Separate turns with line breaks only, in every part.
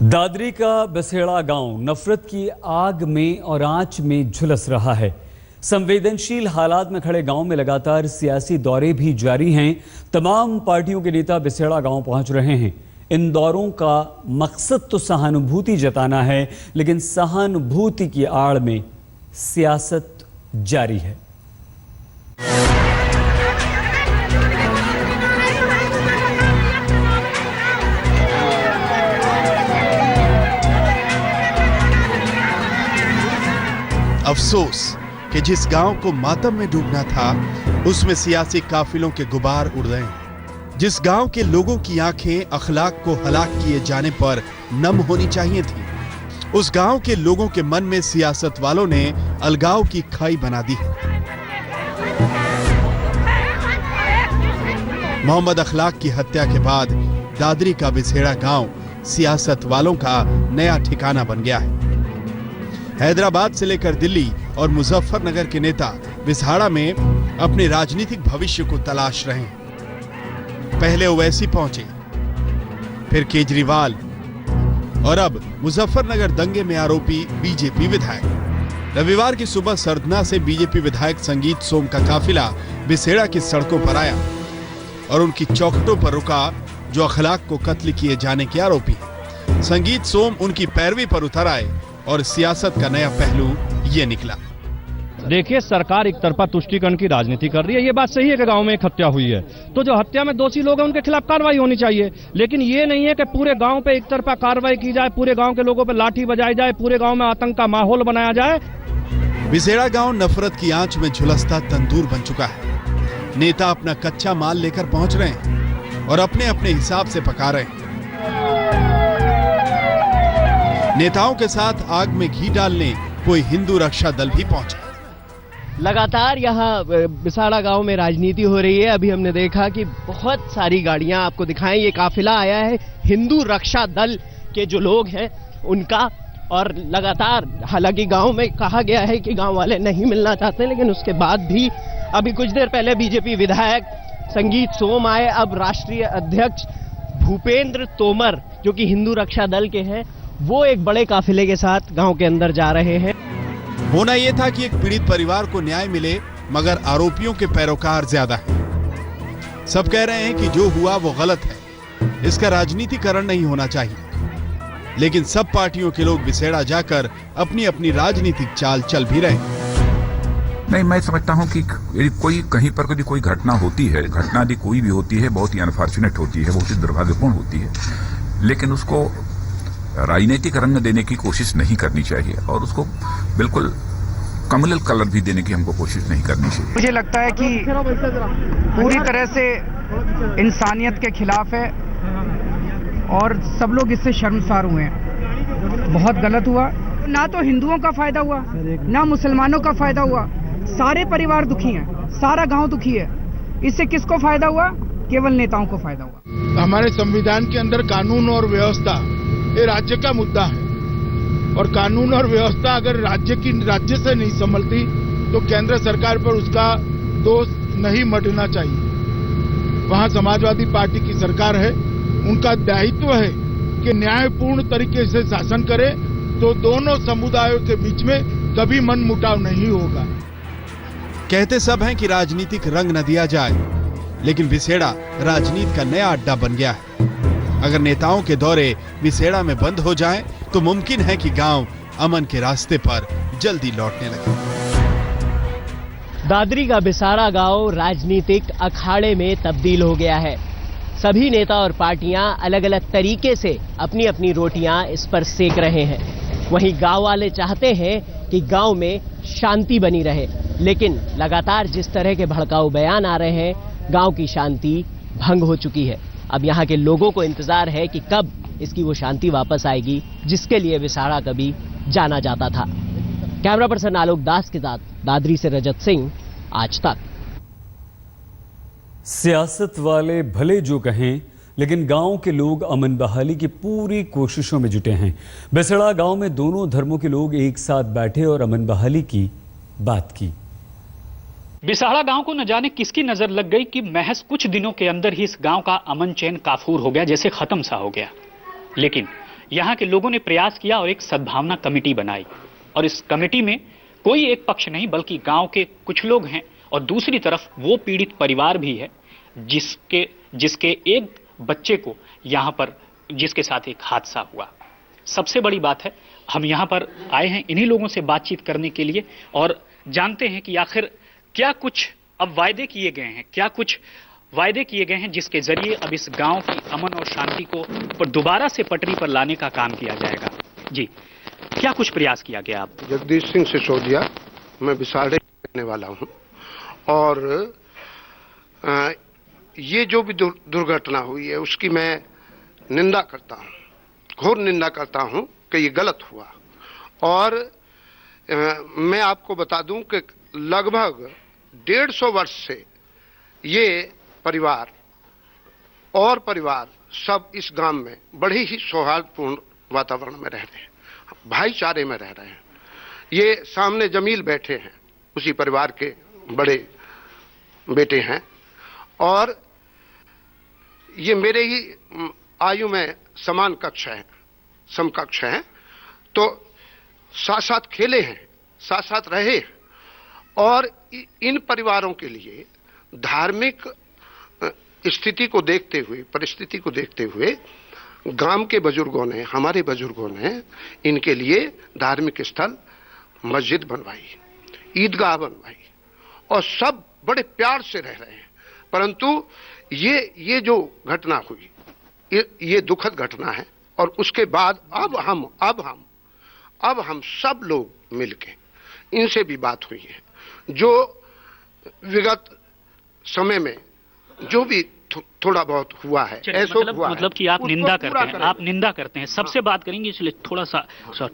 दादरी का बसेड़ा गांव नफरत की आग में और आंच में झुलस रहा है। संवेदनशील हालात में खड़े गांव में लगातार सियासी दौरे भी जारी हैं। तमाम पार्टियों के नेता बसेड़ा गांव पहुंच रहे हैं। इन दौरों का मकसद तो सहानुभूति जताना है, लेकिन सहानुभूति की आड़ में सियासत जारी है।
अफसोस कि जिस गांव को मातम में डूबना था, उसमें सियासी काफिलों के गुबार उड़ रहे हैं। जिस गांव के लोगों की आंखें अखलाक को हलाक किए जाने पर नम होनी चाहिए थी, उस गांव के लोगों के मन में सियासत वालों ने अलगाव की खाई बना दी है। मोहम्मद अखलाक की हत्या के बाद दादरी का बिसेड़ा गांव सियासत वालों का नया ठिकाना बन गया है। हैदराबाद से लेकर दिल्ली और मुजफ्फरनगर के नेता बिसहाड़ा में अपने राजनीतिक भविष्य को तलाश रहे हैं। पहले ओवैसी पहुंचे, फिर केजरीवाल और अब मुजफ्फरनगर दंगे में आरोपी बीजेपी विधायक। रविवार की सुबह सरदना से बीजेपी विधायक संगीत सोम का काफिला बिसेड़ा की सड़कों पर आया और उनकी चौखटों पर रुका, जो अखलाक को कत्ल किए जाने के आरोपी हैं। संगीत सोम उनकी पैरवी पर उतर आए और सियासत का नया पहलू ये निकला।
देखिए, सरकार एक तरफा तुष्टीकरण की राजनीति कर रही है। ये बात सही है कि गांव में एक हत्या हुई है, तो जो हत्या में दोषी लोग हैं उनके खिलाफ कार्रवाई होनी चाहिए, लेकिन ये नहीं है कि पूरे गांव पे एक तरफा कार्रवाई की जाए, पूरे गांव के लोगों पे लाठी बजाई जाए, पूरे गांव में आतंक का माहौल बनाया जाए।
बिसेड़ा गांव नफरत की आंच में झुलसता तंदूर बन चुका है। नेता अपना कच्चा माल लेकर पहुंच रहे हैं और अपने अपने हिसाब से पका रहे हैं। नेताओं के साथ आग में घी डालने कोई हिंदू रक्षा दल भी पहुंचा।
लगातार यहाँ बिसाड़ा गांव में राजनीति हो रही है। अभी हमने देखा कि बहुत सारी गाड़ियां आपको दिखाएं, ये काफिला आया है हिंदू रक्षा दल के जो लोग हैं उनका, और लगातार हालांकि गांव में कहा गया है कि गांव वाले नहीं मिलना चाहते, लेकिन उसके बाद भी अभी कुछ देर पहले बीजेपी विधायक संगीत सोम आए। अब राष्ट्रीय अध्यक्ष भूपेंद्र तोमर जो कि हिंदू रक्षा दल के हैं, वो एक बड़े काफिले के साथ गांव के अंदर जा रहे हैं।
होना यह था कि एक पीड़ित परिवार को न्याय मिले, मगर आरोपियों के पैरोकार ज्यादा हैं। सब कह रहे हैं कि जो हुआ वो गलत है, इसका राजनीतिकरण नहीं होना चाहिए, लेकिन सब पार्टियों के लोग बिसेड़ा जाकर अपनी अपनी राजनीतिक चाल चल भी रहे हैं।
नहीं, मैं समझता हूं कि कोई कहीं पर कोई घटना होती है, घटना यदि कोई भी होती है, बहुत ही अनफॉर्चुनेट होती है, बहुत ही दुर्भाग्यपूर्ण होती है, लेकिन उसको राजनीतिक रंग देने की कोशिश नहीं करनी चाहिए और उसको बिल्कुल कम्युनल कलर भी देने की हमको कोशिश नहीं करनी चाहिए।
मुझे लगता है कि पूरी तरह से इंसानियत के खिलाफ है और सब लोग इससे शर्मसार हुए हैं। बहुत गलत हुआ। ना तो हिंदुओं का फायदा हुआ, ना मुसलमानों का फायदा हुआ। सारे परिवार दुखी हैं, सारा गांव दुखी है। इससे किसको फायदा हुआ? केवल नेताओं को फायदा हुआ।
हमारे संविधान के अंदर कानून और व्यवस्था ये राज्य का मुद्दा है, और कानून और व्यवस्था अगर राज्य से नहीं संभलती तो केंद्र सरकार पर उसका दोष नहीं मढ़ना चाहिए। वहां समाजवादी पार्टी की सरकार है, उनका दायित्व है कि न्यायपूर्ण तरीके से शासन करे, तो दोनों समुदायों के बीच में कभी मनमुटाव नहीं होगा।
कहते सब हैं कि राजनीतिक रंग न दिया जाए, लेकिन बिसेड़ा राजनीति का नया अड्डा बन गया है। अगर नेताओं के दौरे बिसेड़ा में बंद हो जाएं, तो मुमकिन है कि गांव अमन के रास्ते पर जल्दी लौटने लगे।
दादरी का बिसाड़ा गांव राजनीतिक अखाड़े में तब्दील हो गया है। सभी नेता और पार्टियां अलग अलग तरीके से अपनी अपनी रोटियां इस पर सेक रहे हैं। वहीं गांव वाले चाहते हैं कि गांव में शांति बनी रहे, लेकिन लगातार जिस तरह के भड़काऊ बयान आ रहे हैं, गांव की शांति भंग हो चुकी है। अब यहाँ के लोगों को इंतजार है कि कब इसकी वो शांति वापस आएगी जिसके लिए बिसाड़ा कभी जाना जाता था। कैमरा पर्सन आलोक दास के साथ दादरी से रजत सिंह, आज तक।
सियासत वाले भले जो कहें, लेकिन गांव के लोग अमन बहाली की पूरी कोशिशों में जुटे हैं। बिसेड़ा गांव में दोनों धर्मों के लोग एक साथ बैठे और अमन बहाली की बात की।
बिसाड़ा गांव को न जाने किसकी नजर लग गई कि महज कुछ दिनों के अंदर ही इस गांव का अमन चैन काफूर हो गया, जैसे खत्म सा हो गया। लेकिन यहाँ के लोगों ने प्रयास किया और एक सद्भावना कमेटी बनाई, और इस कमेटी में कोई एक पक्ष नहीं बल्कि गांव के कुछ लोग हैं और दूसरी तरफ वो पीड़ित परिवार भी है जिसके एक बच्चे को यहाँ पर जिसके साथ एक हादसा हुआ। सबसे बड़ी बात है, हम यहाँ पर आए हैं इन्हीं लोगों से बातचीत करने के लिए और जानते हैं कि आखिर क्या कुछ अब वायदे किए गए हैं, क्या कुछ वायदे किए गए हैं जिसके जरिए अब इस गांव की अमन और शांति को दोबारा से पटरी पर लाने का काम किया जाएगा। जी, क्या कुछ प्रयास किया गया? आप?
जगदीश सिंह सिसोदिया, मैं विसाड़े रहने वाला हूं और ये जो भी दुर्घटना हुई है उसकी मैं निंदा करता हूं, घोर निंदा करता हूं कि ये गलत हुआ। और मैं आपको बता दूं कि लगभग 150 वर्ष से ये परिवार और परिवार सब इस गांव में बड़े ही सौहार्दपूर्ण वातावरण में रह रहे हैं, भाईचारे में रह रहे हैं। ये सामने जमील बैठे हैं, उसी परिवार के बड़े बेटे हैं और ये मेरे ही आयु में समान कक्ष है, समकक्ष हैं, तो साथ साथ खेले हैं, साथ साथ रहे हैं। और इन परिवारों के लिए धार्मिक स्थिति को देखते हुए, परिस्थिति को देखते हुए गांव के बुजुर्गों ने, हमारे बुजुर्गों ने इनके लिए धार्मिक स्थल, मस्जिद बनवाई, ईदगाह बनवाई और सब बड़े प्यार से रह रहे हैं। परंतु ये जो घटना हुई, ये दुखद घटना है और उसके बाद अब हम सब लोग मिलके इनसे भी बात हुई है, जो विगत समय में जो भी थोड़ा बहुत हुआ है, ऐसा हुआ
मतलब
है,
कि आप निंदा करते हैं, आप निंदा करते हैं। सबसे बात करेंगे इसलिए थोड़ा सा शॉर्ट।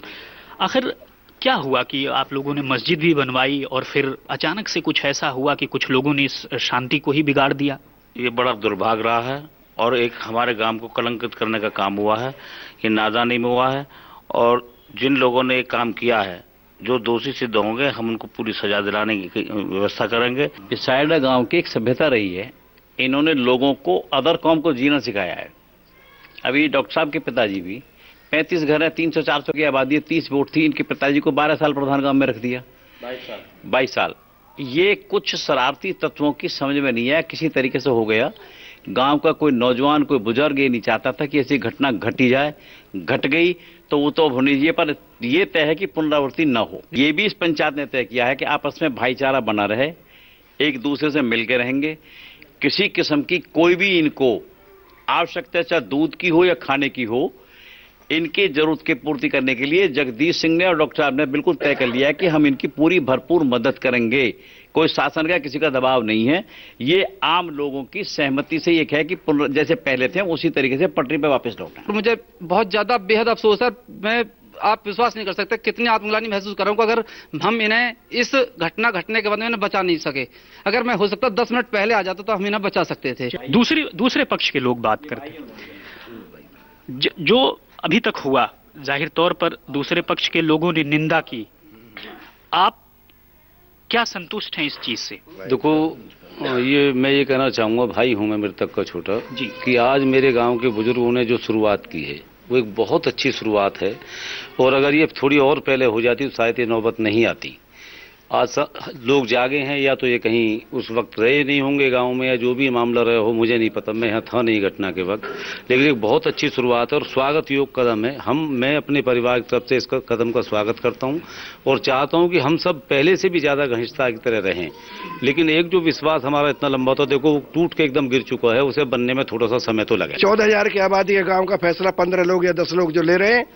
आखिर क्या हुआ कि आप लोगों ने मस्जिद भी बनवाई और फिर अचानक से कुछ ऐसा हुआ कि कुछ लोगों ने इस शांति को ही बिगाड़ दिया?
ये बड़ा दुर्भाग्य रहा है और एक हमारे गांव को कलंकित करने का काम हुआ है। ये नादानी में हुआ है और जिन लोगों ने ये काम किया है, जो दोषी सिद्ध होंगे, हम उनको पूरी सजा दिलाने की व्यवस्था करेंगे।
बिसाड़ा गांव की एक सभ्यता रही है, इन्होंने लोगों को अदर कौम को जीना सिखाया है। अभी डॉक्टर साहब के पिताजी भी 35 घर है, 300-400 की आबादी है, 30 वोट थी, इनके पिताजी को 12 साल प्रधान गांव में रख दिया। 22 साल। ये कुछ शरारती तत्वों की समझ में नहीं आया, किसी तरीके से हो गया। गांव का कोई नौजवान, कोई बुजुर्ग ये नहीं चाहता था कि ऐसी घटना घटी जाए, घट गई तो वो तो होनी चाहिए, पर ये तय है कि पुनरावृत्ति न हो। ये भी इस पंचायत ने तय किया है कि आपस में भाईचारा बना रहे, एक दूसरे से मिलकर रहेंगे। किसी किस्म की कोई भी इनको आवश्यकता, चाहे दूध की हो या खाने की हो, इनकी जरूरत की पूर्ति करने के लिए जगदीश सिंह ने और डॉक्टर साहब ने बिल्कुल तय कर लिया है कि हम इनकी पूरी भरपूर मदद करेंगे। कोई शासन का, किसी का दबाव नहीं है। ये आम लोगों की सहमति से ये है कि जैसे पहले थे उसी तरीके से पटरी पे वापस लौटना।
मुझे बहुत ज्यादा बेहद अफसोस है। मैं, आप विश्वास नहीं कर सकते कितनी आत्मग्लानि महसूस कर रहा हूं। अगर हम इन्हें इस घटना घटने के बाद में इन्हें बचा नहीं सके, अगर मैं हो सकता 10 मिनट पहले आ जाता तो हम इन्हें बचा सकते थे।
दूसरे पक्ष के लोग बात करते हैं। जो अभी तक हुआ, जाहिर तौर पर दूसरे पक्ष के लोगों ने निंदा की, आप क्या संतुष्ट हैं इस चीज से?
देखो, मैं ये कहना चाहूंगा, भाई हूं मैं मृतक का छोटा
जी,
कि आज मेरे गांव के बुजुर्गों ने जो शुरुआत की है वो एक बहुत अच्छी शुरुआत है और अगर ये थोड़ी और पहले हो जाती तो शायद ये नौबत नहीं आती। आज लोग जागे हैं, या तो ये कहीं उस वक्त रहे नहीं होंगे गांव में, या जो भी मामला रहे हो, मुझे नहीं पता, मैं यहाँ था नहीं घटना के वक्त। लेकिन एक बहुत अच्छी शुरुआत है और स्वागत योग्य कदम है। मैं अपने परिवार की तरफ से इस कदम का स्वागत करता हूँ और चाहता हूँ कि हम सब पहले से भी ज़्यादा घनिष्ठता की तरह रहें। लेकिन एक जो विश्वास हमारा इतना लंबा था, देखो टूट के एकदम गिर चुका है, उसे बनने में थोड़ा सा समय तो लगे।
14,000 की आबादी है गाँव का फैसला 15 लोग या 10 लोग जो ले रहे हैं,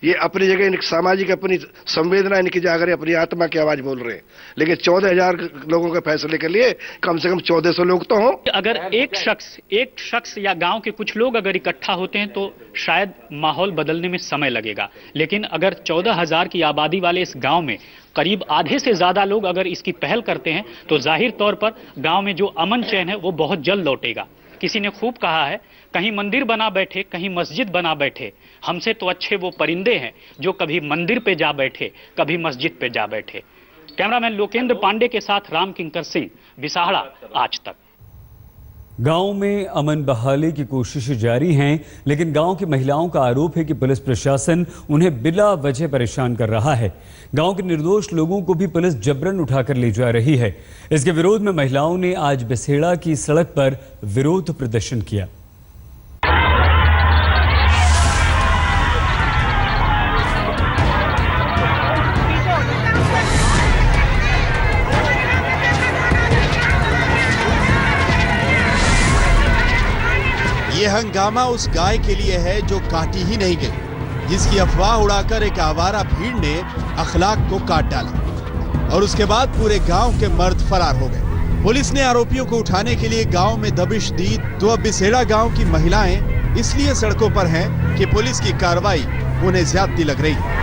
ये अपनी जगह इनकी सामाजिक, अपनी संवेदना इनकी जाग रही, अपनी आत्मा की आवाज बोल रहे हैं। लेकिन 14,000 लोगों के फैसले के लिए कम से कम 1400 लोग तो हों।
अगर एक शख्स या गांव के कुछ लोग अगर इकट्ठा होते हैं तो शायद माहौल बदलने में समय लगेगा। लेकिन अगर 14,000 की आबादी वाले इस गांव में करीब आधे से ज्यादा लोग अगर इसकी पहल करते हैं तो जाहिर तौर पर गांव में जो अमन चैन है वो बहुत जल्द लौटेगा। किसी ने खूब कहा है, कहीं मंदिर बना बैठे, कहीं मस्जिद बना बैठे, हमसे तो अच्छे वो परिंदे हैं जो कभी मंदिर पे जा बैठे, कभी मस्जिद पे जा बैठे। कैमरामैन लोकेंद्र पांडे के साथ राम किंकर सिंह, बिसाहड़ा, आज तक।
गांव में अमन बहाली की कोशिशें जारी हैं, लेकिन गांव की महिलाओं का आरोप है कि पुलिस प्रशासन उन्हें बिला वजह परेशान कर रहा है। गांव के निर्दोष लोगों को भी पुलिस जबरन उठाकर ले जा रही है। इसके विरोध में महिलाओं ने आज बिसेड़ा की सड़क पर विरोध प्रदर्शन किया।
ये हंगामा उस गाय के लिए है जो काटी ही नहीं गई, जिसकी अफवाह उड़ाकर एक आवारा भीड़ ने अखलाक को काट डाला और उसके बाद पूरे गांव के मर्द फरार हो गए। पुलिस ने आरोपियों को उठाने के लिए गांव में दबिश दी, तो अब बिसेड़ा गांव की महिलाएं इसलिए सड़कों पर हैं कि पुलिस की कार्रवाई उन्हें ज्यादती लग रही है।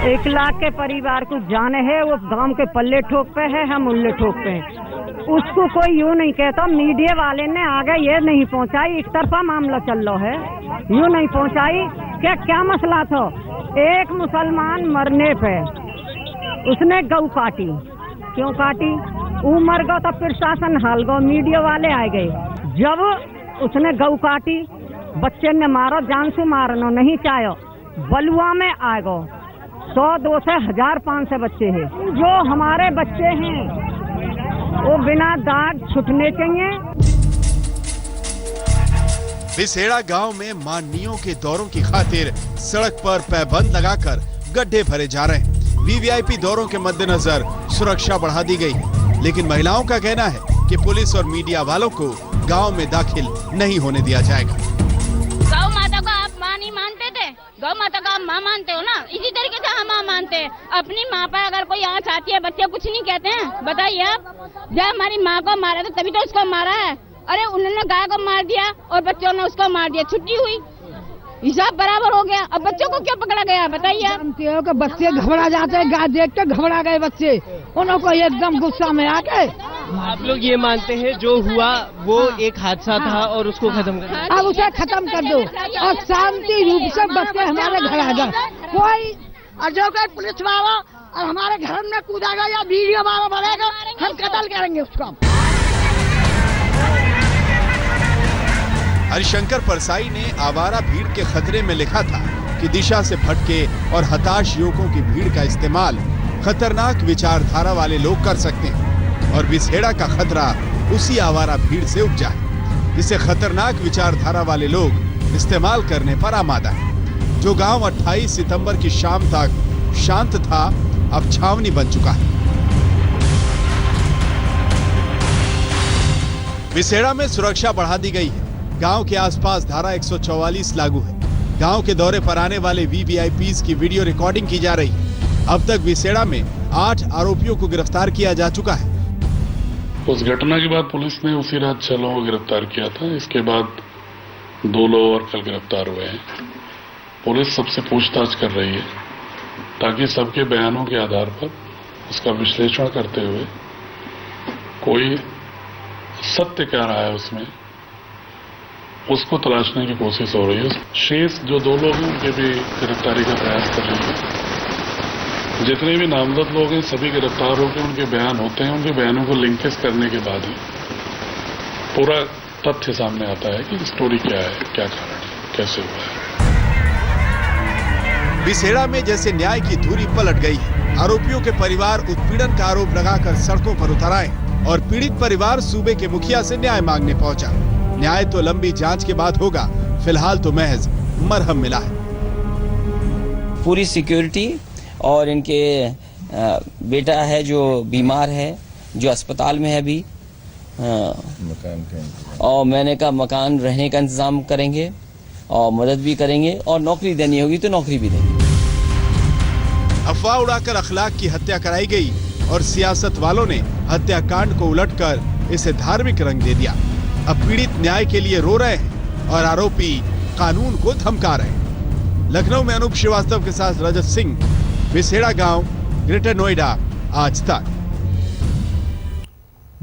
एक लाख के परिवार को जाने है, वो गांव के पल्ले ठोक पे है, हम उल्ले ठोक पे हैं। उसको कोई यूँ नहीं कहता। मीडिया वाले ने आगे ये नहीं पहुंचाई, एक तरफा मामला चल रहा है, यूँ नहीं पहुंचाई। क्या मसला था? एक मुसलमान मरने पे उसने गौ काटी। क्यों काटी? वो मर गया तो प्रशासन हाल गो, मीडिया वाले आ गए। जब उसने गौ काटी, बच्चे ने मारा, जान से मारना नहीं चाहे, बलुआ में आ गो। 100, 200, 1000, 500 बच्चे हैं। जो हमारे बच्चे हैं वो बिना दाग छुटने चाहिए।
बिसेड़ा गांव में माननीयों के दौरों की खातिर सड़क पर पैबंद लगाकर गड्ढे भरे जा रहे हैं। वीवीआईपी दौरों के मद्देनजर सुरक्षा बढ़ा दी गई है, लेकिन महिलाओं का कहना है कि पुलिस और मीडिया वालों को गांव में दाखिल नहीं होने दिया जाएगा।
गौ माता को आप माँ नहीं मानते थे? गौ माता को आप माँ मानते हो ना? इसी तरीके से हम माँ मानते हैं। अपनी माँ पर अगर कोई यहाँ चाहती है, बच्चे कुछ नहीं कहते हैं? बताइए आप। जब हमारी माँ को मारा था तभी तो उसको मारा है। अरे उन्होंने गाय को मार दिया और बच्चों ने उसको मार दिया, छुट्टी हुई, हिसाब बराबर हो गया। अब बच्चों को क्यों पकड़ा गया बताइए आप?
जानते हो कि बच्चे घबरा जाते हैं, गाय देख के घबरा गए बच्चे, उनको एकदम गुस्सा में आके।
आप लोग ये मानते हैं जो हुआ वो एक हादसा था और उसको खत्म कर
अब उसे खत्म कर दो और शांति रूप से बच्चे हमारे घर आ जाए। कोई जो पुलिस वाला और हमारे घर में कूदेगा या वीडियो वाला बनेगा, हम कत्ल करेंगे उसको।
हरिशंकर परसाई ने आवारा भीड़ के खतरे में लिखा था कि दिशा से भटके और हताश युवकों की भीड़ का इस्तेमाल खतरनाक विचारधारा वाले लोग कर सकते हैं और बिसेड़ा का खतरा उसी आवारा भीड़ से उपजा है, जिसे खतरनाक विचारधारा वाले लोग इस्तेमाल करने पर आमादा है। जो गांव 28 सितंबर की शाम तक शांत था, अब छावनी बन चुका है। बिसेड़ा में सुरक्षा बढ़ा दी गई है। गांव के आसपास धारा 144 लागू है। गांव के दौरे पर आने वाले वीवीआईपीज की वीडियो रिकॉर्डिंग की जा रही है। अब तक बिसेड़ा में 8 आरोपियों को गिरफ्तार किया जा चुका है।
उस घटना के बाद पुलिस ने उसी रात 6 लोगों को गिरफ्तार किया था। इसके बाद 2 लोग और कल गिरफ्तार हुए हैं। पुलिस सबसे पूछताछ कर रही है ताकि सबके बयानों के आधार पर उसका विश्लेषण करते हुए कोई सत्य क्या रहा है उसमें, उसको तलाशने की कोशिश हो रही है। शेष जो 2 लोग हैं उनके भी गिरफ्तारी का प्रयास कर रही है। जितने भी नामजद लोग हैं सभी गिरफ्तार होकर उनके बयान होते हैं। उनके बयानों को लिंकेज करने के बाद ही पूरा तथ्य सामने आता है कि स्टोरी क्या है, क्या कारण है, कैसे हुआ है।
बिसेड़ा में जैसे न्याय की धुरी पलट गई है। आरोपियों के परिवार उत्पीड़न का आरोप लगाकर सड़कों पर उतर आए और पीड़ित परिवार सूबे के मुखिया से न्याय मांगने पहुंचा। न्याय तो लंबी जांच के बाद होगा, फिलहाल तो महज मरहम मिला है।
पूरी सिक्योरिटी और इनके बेटा है जो बीमार है, जो अस्पताल में है अभी, और मैंने कहा मकान रहने का इंतजाम करेंगे और मदद भी करेंगे और नौकरी देनी होगी तो नौकरी भी देंगे।
अफवाह उड़ाकर अखलाक की हत्या कराई गई और सियासत वालों ने हत्याकांड को उलटकर इसे धार्मिक रंग दे दिया। अब पीड़ित न्याय के लिए रो रहे हैं और आरोपी कानून को धमका रहे हैं। लखनऊ में अनूप श्रीवास्तव के साथ रजत सिंह, बिसेड़ा गांव, ग्रेटर नोएडा, आज तक।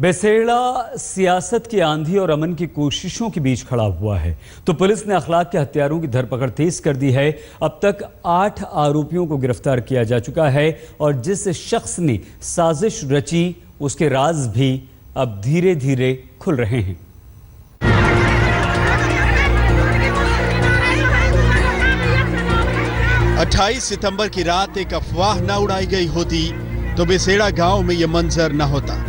बेसेड़ा सियासत की आंधी और अमन की कोशिशों के बीच खड़ा हुआ है, तो पुलिस ने अखलाक के हत्यारों की धरपकड़ तेज कर दी है। अब तक 8 आरोपियों को गिरफ्तार किया जा चुका है और जिस शख्स ने साजिश रची उसके राज भी अब धीरे धीरे खुल रहे हैं।
अट्ठाईस सितंबर की रात एक अफवाह न उड़ाई गई होती तो बेसेड़ा गांव में यह मंजर न होता।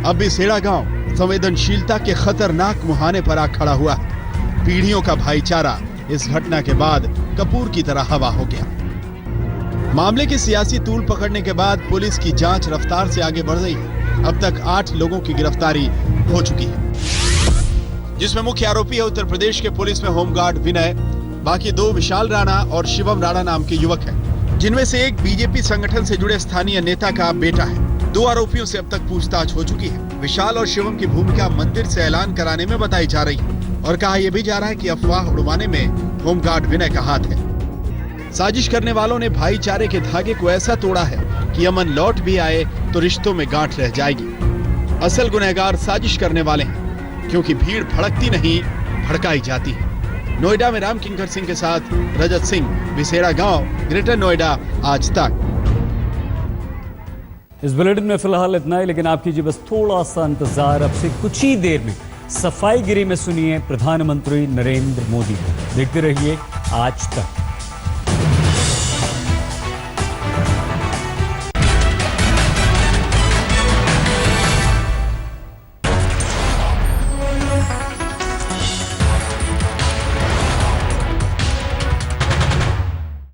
अब बेसेड़ा गांव संवेदनशीलता के खतरनाक मुहाने पर आ खड़ा हुआ है। पीढ़ियों का भाईचारा इस घटना के बाद कपूर की तरह हवा हो गया। मामले की सियासी तूल पकड़ने के बाद पुलिस की जांच रफ्तार से आगे बढ़ रही है। अब तक 8 लोगों की गिरफ्तारी हो चुकी है, जिसमें मुख्य आरोपी है उत्तर प्रदेश के पुलिस में होमगार्ड विनय। बाकी 2 विशाल राणा और शिवम राणा नाम के युवक हैं, जिनमें से एक बीजेपी संगठन से जुड़े स्थानीय नेता का बेटा है। 2 आरोपियों से अब तक पूछताछ हो चुकी है। विशाल और शिवम की भूमिका मंदिर से ऐलान कराने में बताई जा रही है और कहा यह भी जा रहा है कि अफवाह उड़वाने में होमगार्ड विनय का हाथ है। साजिश करने वालों ने भाईचारे के धागे को ऐसा तोड़ा है कि अमन लौट भी आए तो रिश्तों में गांठ रह जाएगी। असल गुनहगार साजिश करने वाले हैं, क्योंकि भीड़ भड़कती नहीं, भड़काई जाती है। नोएडा में राम किंकर सिंह के साथ रजत सिंह, बेसेड़ा गांव, ग्रेटर नोएडा, आज तक।
इस बुलेटिन में फिलहाल इतना ही, लेकिन आप कीजिए बस थोड़ा सा इंतजार। अब से कुछ ही देर में सफाईगिरी में सुनिए प्रधानमंत्री नरेंद्र मोदी को। देखते रहिए आज तक।